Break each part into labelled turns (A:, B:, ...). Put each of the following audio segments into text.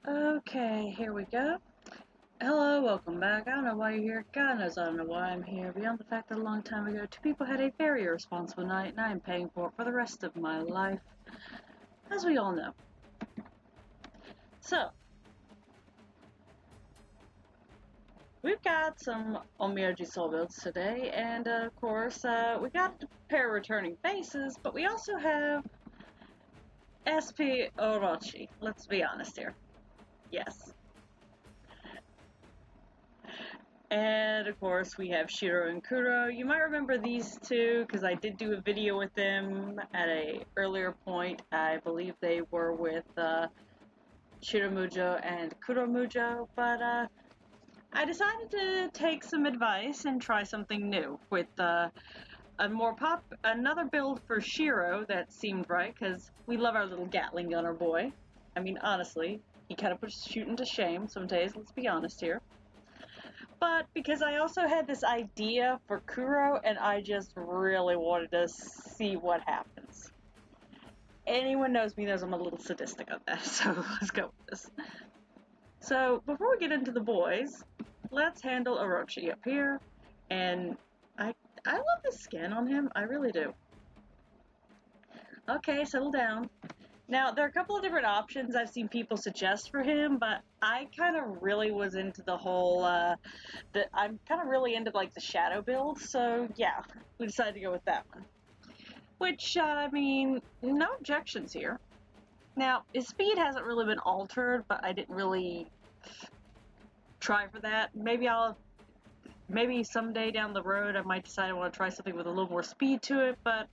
A: Okay, here we go. Hello, welcome back. I don't know why you're here. God knows I don't know why I'm here. Beyond the fact that a long time ago, two people had a very irresponsible night, and I am paying for it for the rest of my life. As we all know. So, we've got some Onmyoji soul builds today, and of course, we got a pair of returning faces, but we also have SP Orochi. Let's be honest here. Yes. And of course we have Shiro and Kuro. You might remember these two because I did do a video with them at a earlier point. I believe they were with Shiro Mujo and Kuro Mujo, but I decided to take some advice and try something new with another build for Shiro that seemed right because we love our little Gatling gunner boy. I mean, honestly, he kind of puts shooting to shame some days, let's be honest here. But because I also had this idea for Kuro and I just really wanted to see what happens. Anyone knows me knows I'm a little sadistic on that, so let's go with this. So before we get into the boys, let's handle Orochi up here. And I love the skin on him, I really do. Okay, settle down. Now, there are a couple of different options I've seen people suggest for him, but I kind of really was into the whole, I'm kind of really into, like, the shadow build, so yeah, we decided to go with that one. Which, I mean, no objections here. Now, his speed hasn't really been altered, but I didn't really try for that. Maybe someday down the road I might decide I want to try something with a little more speed to it, but,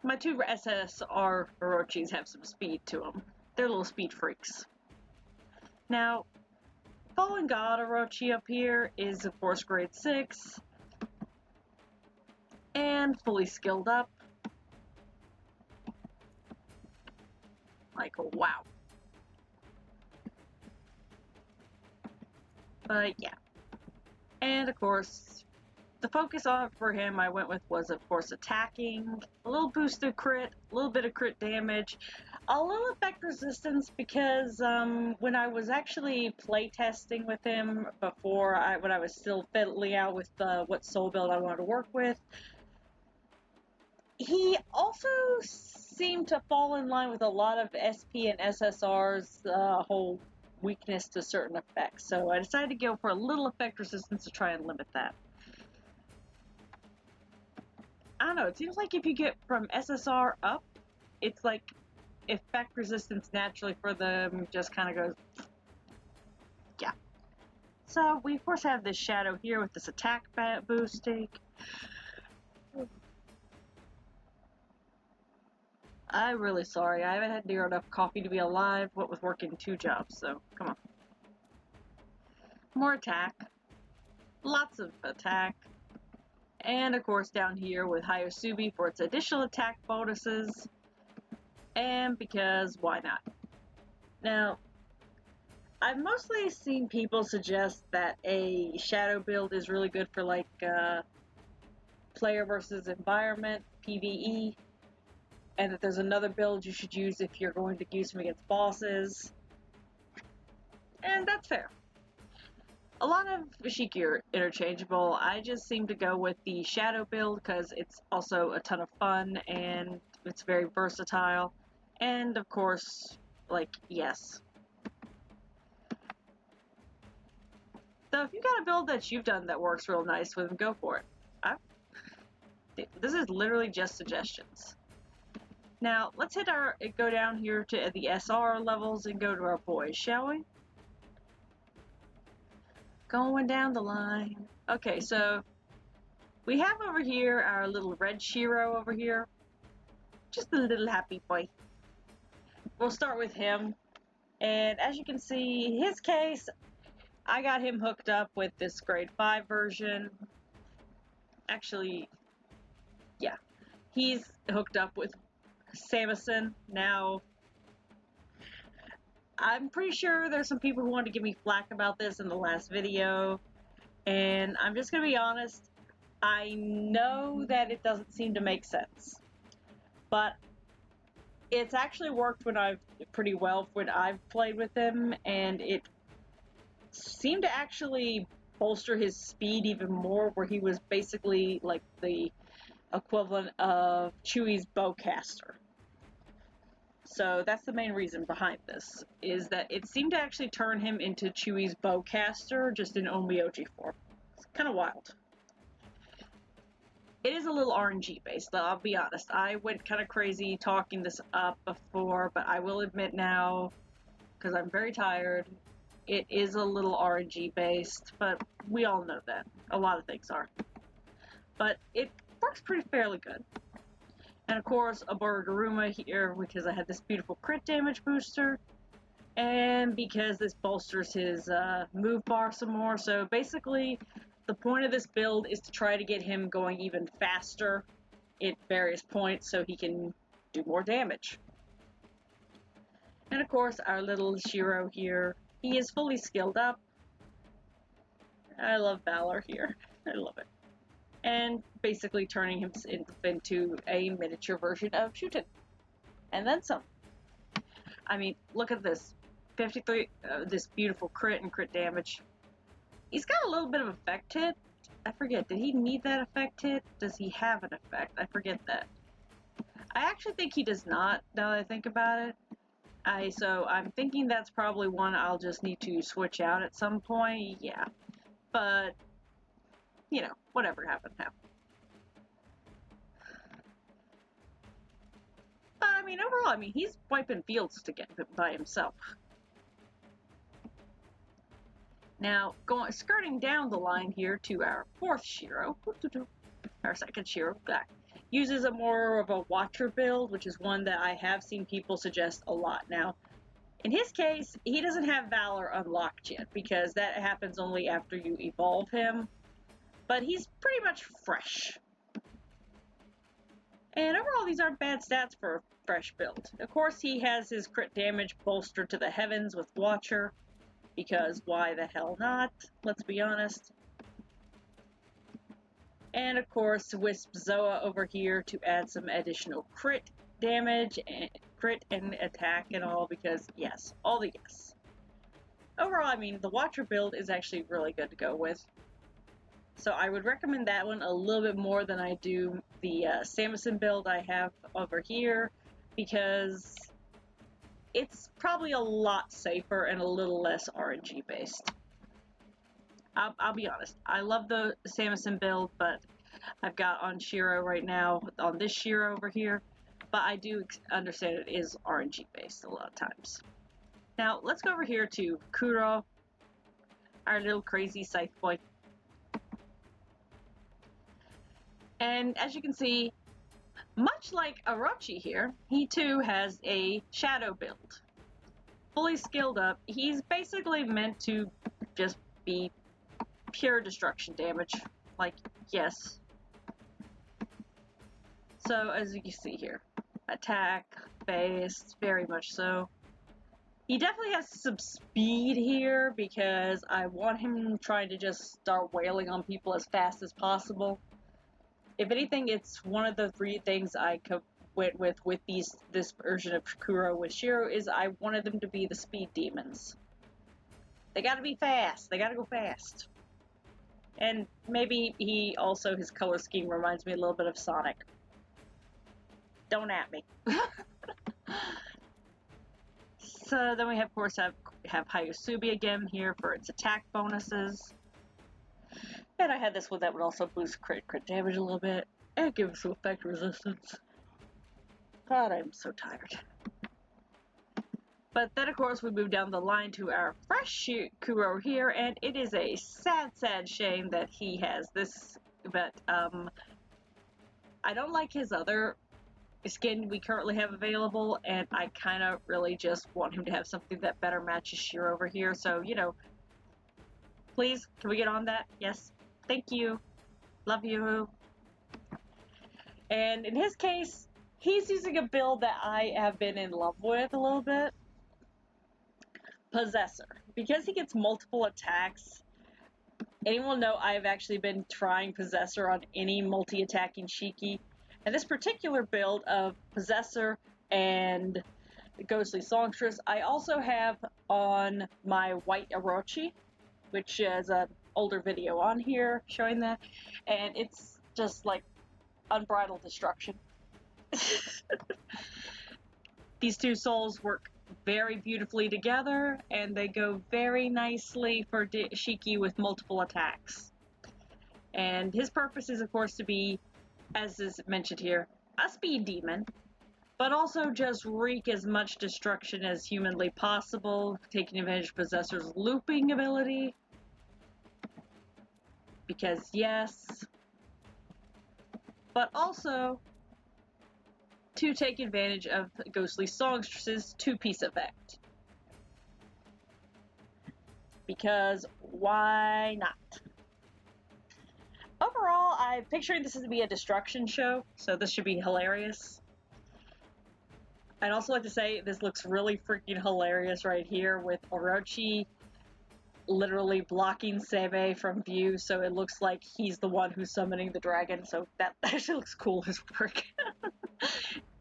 A: My two SSR Orochis have some speed to them. They're little speed freaks. Now, Fallen God Orochi up here is, of course, grade 6. And fully skilled up. Like, wow. But, yeah. And, of course, the focus for him I went with was, of course, attacking, a little boosted crit, a little bit of crit damage, a little effect resistance because when I was actually playtesting with him when I was still fiddling out with what soul build I wanted to work with, he also seemed to fall in line with a lot of SP and SSR's whole weakness to certain effects, so I decided to go for a little effect resistance to try and limit that. I don't know, it seems like if you get from SSR up, it's like effect resistance naturally for them just kind of goes, yeah. So we of course have this shadow here with this attack boosting. I'm really sorry, I haven't had near enough coffee to be alive, what with working 2 jobs, so come on. More attack. Lots of attack. And of course down here with Hayasubi for its additional attack bonuses. And because why not? Now, I've mostly seen people suggest that a shadow build is really good for like player versus environment, PvE, and that there's another build you should use if you're going to use them against bosses. And that's fair. A lot of Vashiki are interchangeable. I just seem to go with the shadow build because it's also a ton of fun and it's very versatile. And of course, like, yes. So if you got a build that you've done that works real nice with them, go for it. This is literally just suggestions. Now, let's go down here to the SR levels and go to our boys, shall we? Going down the line. Okay, so we have over here our little red Shiro over here. Just a little happy boy. We'll start with him. And as you can see, his case, I got him hooked up with this grade 5 version. Actually, yeah. He's hooked up with Samson. Now, I'm pretty sure there's some people who wanted to give me flack about this in the last video. And I'm just going to be honest. I know that it doesn't seem to make sense. But It's actually worked pretty well when I've played with him, and it seemed to actually bolster his speed even more, where he was basically like the equivalent of Chewie's bowcaster. So that's the main reason behind this, is that it seemed to actually turn him into Chewie's bowcaster, just in Onmyoji form. It's kind of wild. It is a little RNG based, though, I'll be honest. I went kind of crazy talking this up before, but I will admit now, because I'm very tired, it is a little RNG based, but we all know that. A lot of things are. But it works pretty fairly good. And of course, a Burgeruma here, because I had this beautiful crit damage booster, and because this bolsters his move bar some more. So basically, the point of this build is to try to get him going even faster at various points so he can do more damage. And of course, our little Shiro here, he is fully skilled up. I love Valor here. I love it. And basically turning him into a miniature version of Shooten. And then some. I mean, look at this. 53, this beautiful crit and crit damage. He's got a little bit of effect hit. I forget, did he need that effect hit? Does he have an effect? I forget that. I actually think he does not, now that I think about it. So I'm thinking that's probably one I'll just need to switch out at some point, yeah. But, you know, whatever happened, happened. But, I mean, overall, I mean, he's wiping fields to get by himself. Now, skirting down the line here to our fourth Shiro, our second Shiro, uses a more of a Watcher build, which is one that I have seen people suggest a lot. Now, in his case, he doesn't have Valor unlocked yet, because that happens only after you evolve him, but he's pretty much fresh. And overall, these aren't bad stats for a fresh build. Of course, he has his crit damage bolstered to the heavens with Watcher, because why the hell not? Let's be honest. And of course, Wisp Zoa over here to add some additional crit damage, and crit and attack and all, because yes, all the yes. Overall, I mean, the Watcher build is actually really good to go with. So I would recommend that one a little bit more than I do the Samuson build I have over here, because it's probably a lot safer and a little less RNG based. I'll be honest, I love the Samuson build, but I've got on Shiro right now, on this Shiro over here, but I do understand it is RNG based a lot of times. Now, let's go over here to Kuro, our little crazy scythe boy. And as you can see, much like Orochi here, he too has a shadow build. Fully skilled up, he's basically meant to just be pure destruction damage. Like, yes. So, as you can see here, attack, base, very much so. He definitely has some speed here, because I want him trying to just start wailing on people as fast as possible. If anything, it's one of the three things I went with this version of Kuro with Shiro, is I wanted them to be the speed demons. They gotta be fast. They gotta go fast. And maybe his color scheme reminds me a little bit of Sonic. Don't at me. So then we of course have Hayasubi again here for its attack bonuses. And I had this one that would also boost crit damage a little bit, and give some effect resistance. God, I'm so tired. But then, of course, we move down the line to our fresh Kuro here, and it is a sad, sad shame that he has this, but, I don't like his other skin we currently have available, and I kind of really just want him to have something that better matches Shiro over here, so, you know, please, can we get on that? Yes. Thank you. Love you. And in his case, he's using a build that I have been in love with a little bit. Possessor. Because he gets multiple attacks, anyone know I've actually been trying Possessor on any multi-attacking Shiki. And this particular build of Possessor and the Ghostly Songstress. I also have on my White Orochi, which is an older video on here showing that, and it's just like unbridled destruction. These two souls work very beautifully together, and they go very nicely for Shiki with multiple attacks. And his purpose is, of course, to be, as is mentioned here, a speed demon, but also just wreak as much destruction as humanly possible, taking advantage of Possessor's looping ability. Because yes, but also to take advantage of Ghostly Songstress's two-piece effect. Because why not? Overall, I'm picturing this to be a destruction show, so this should be hilarious. I'd also like to say this looks really freaking hilarious right here with Orochi literally blocking Sebe from view, so it looks like he's the one who's summoning the dragon, so that actually looks cool as work.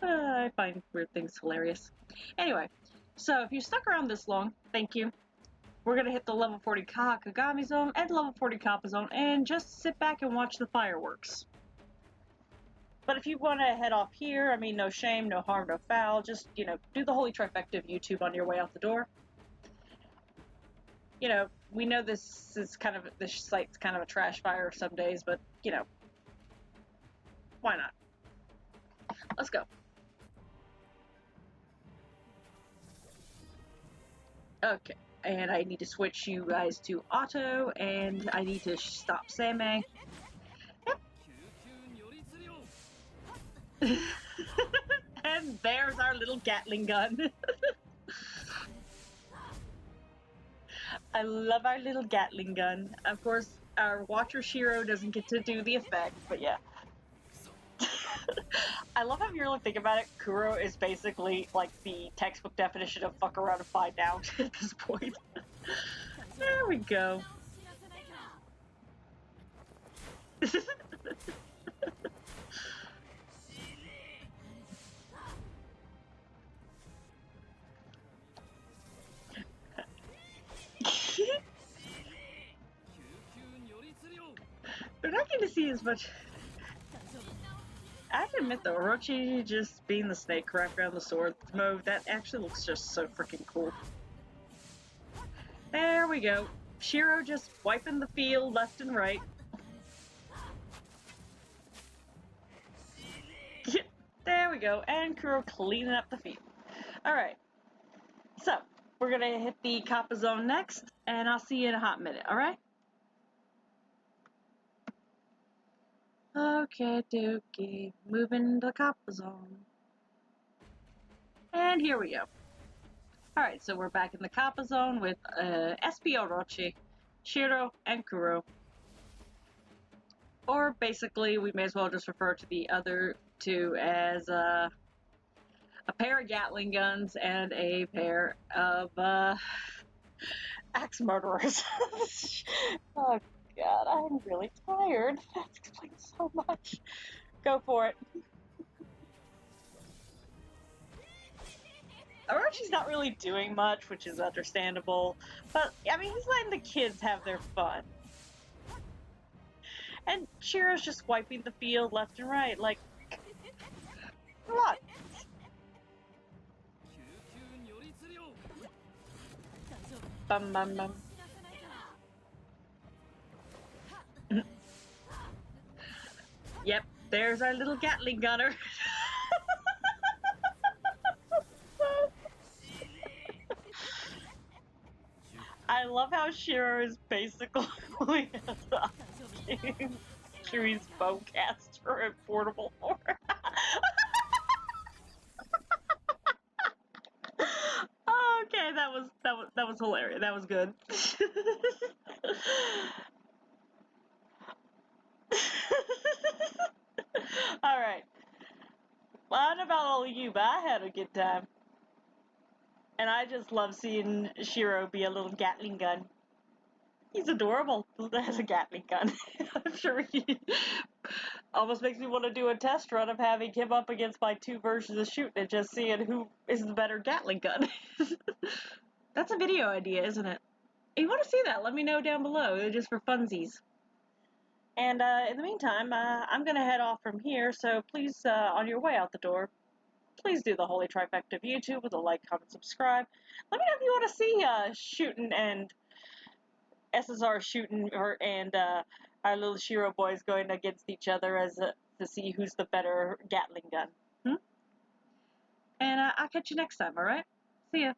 A: I find weird things hilarious. Anyway, so if you stuck around this long, thank you. We're gonna hit the level 40 Hahakagami zone and level 40 Kappa zone and just sit back and watch the fireworks. But if you want to head off here, I mean, no shame, no harm, no foul, just, you know, do the holy trifecta of YouTube on your way out the door. You know, we know this site's kind of a trash fire some days, but, you know, why not? Let's go. Okay, and I need to switch you guys to auto, and I need to stop Same. Yep. And there's our little Gatling gun. I love our little Gatling gun. Of course, our Watcher Shiro doesn't get to do the effect, but yeah. I love how you really think about it, Kuro is basically like the textbook definition of fuck around and find out at this point. There we go. We're not going to see as much. I have to admit, though, Orochi just being the snake wrapped around the sword mode, that actually looks just so freaking cool. There we go. Shiro just wiping the field left and right. There we go. And Kuro cleaning up the field. Alright. So, we're gonna hit the Kappa zone next, and I'll see you in a hot minute, alright? Okay, dookie. Moving to the Kappa zone. And here we go. Alright, so we're back in the Kappa zone with SP Orochi, Shiro, and Kuro. Or basically, we may as well just refer to the other two as a pair of Gatling guns and a pair of axe murderers. Oh god, I'm really tired. That explains so much. Go for it. Orochi's not really doing much, which is understandable, but I mean, he's letting the kids have their fun. And Shiro's just wiping the field left and right, like, come on. Bum bum bum. Yep, there's our little Gatling gunner. I love how Shiro is basically Chewie's bowcaster and portable for. Okay, that was hilarious. That was good. All right. Well, I don't know about all of you, but I had a good time. And I just love seeing Shiro be a little Gatling gun. He's adorable. Has a Gatling gun. I'm sure he almost makes me want to do a test run of having him up against my two versions of shooting and just seeing who is the better Gatling gun. That's a video idea, isn't it? If you want to see that, let me know down below, just for funsies. And in the meantime, I'm going to head off from here, so please, on your way out the door, please do the holy trifecta of YouTube with a like, comment, subscribe. Let me know if you want to see shooting and SSR shooting and our little Shiro boys going against each other as to see who's the better Gatling gun. And I'll catch you next time, alright? See ya.